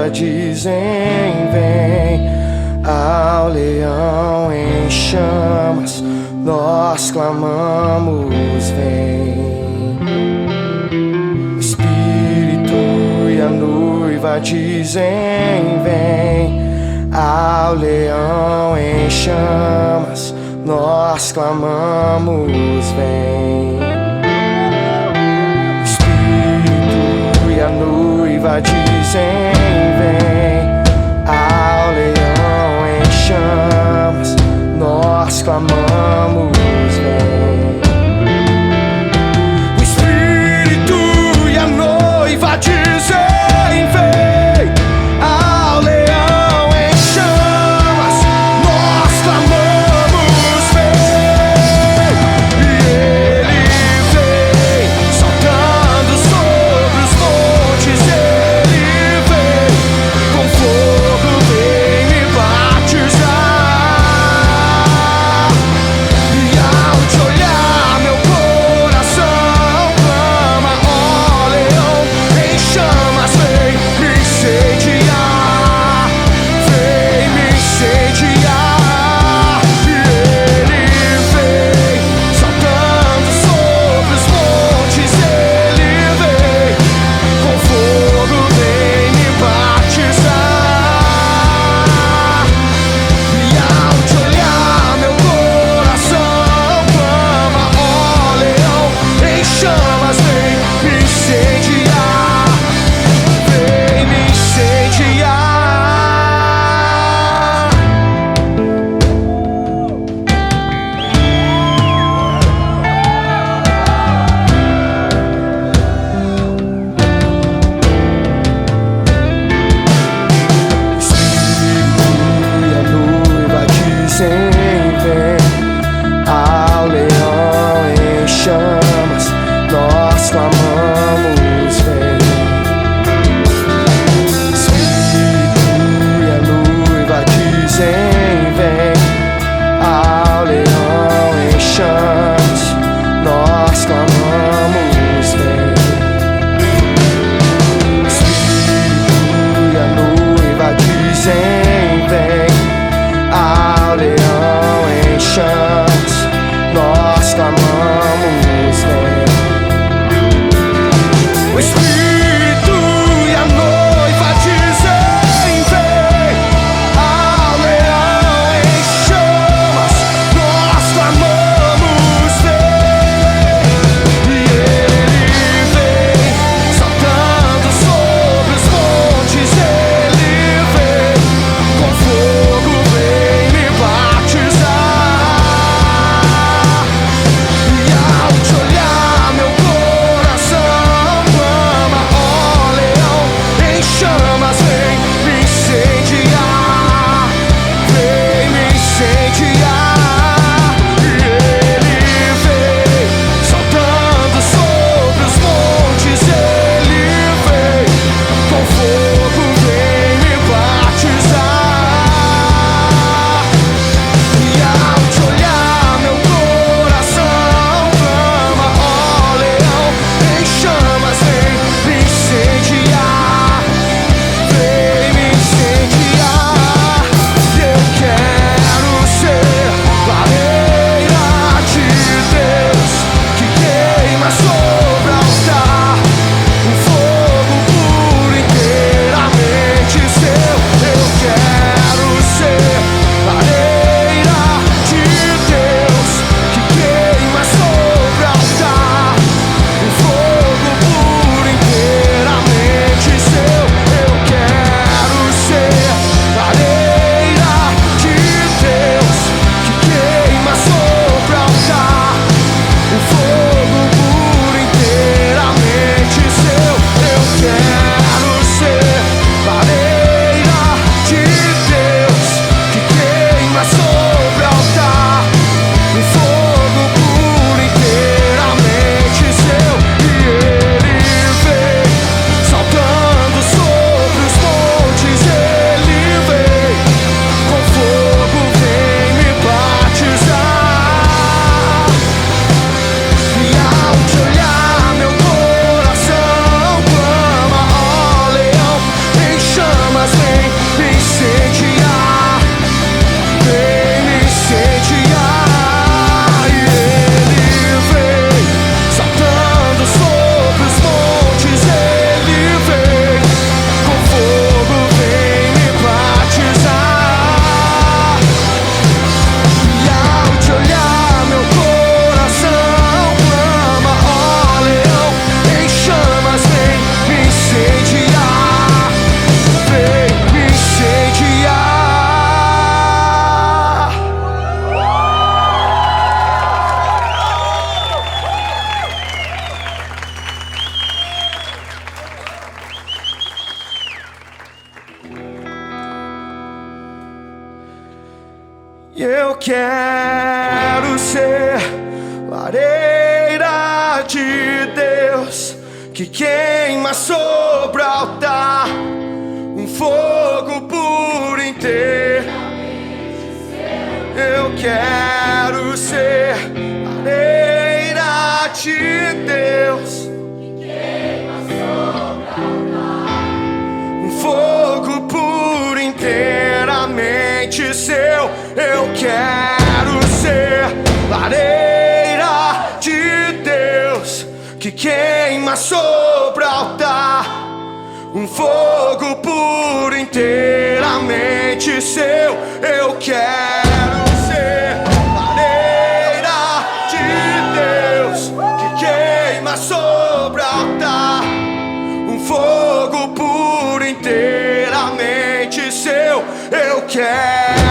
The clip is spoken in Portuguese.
noiva dizem vem. Ao leão em chamas nós clamamos vem. O Espírito e a noiva dizem vem. Ao leão em chamas nós clamamos vem. O Espírito e a noiva dizem vem. Ao leão em chamas nós clamamos vem. O Espírito e a noiva dizem vem. Ao leão em chamas nós clamamos vem. E ele vem saltando sobre os montes. Ele vem quero ser lareira de Deus que queima sobre o altar, um fogo puro inteiro. Eu quero ser lareira de Deus que queima sobre o altar, um fogo puro inteiramente seu. Eu quero ser lareira de Deus que queima sobre o altar, um fogo puro inteiramente seu. Eu quero ser lareira de Deus que queima sobre o altar, um fogo puro inteiramente seu. Eu quero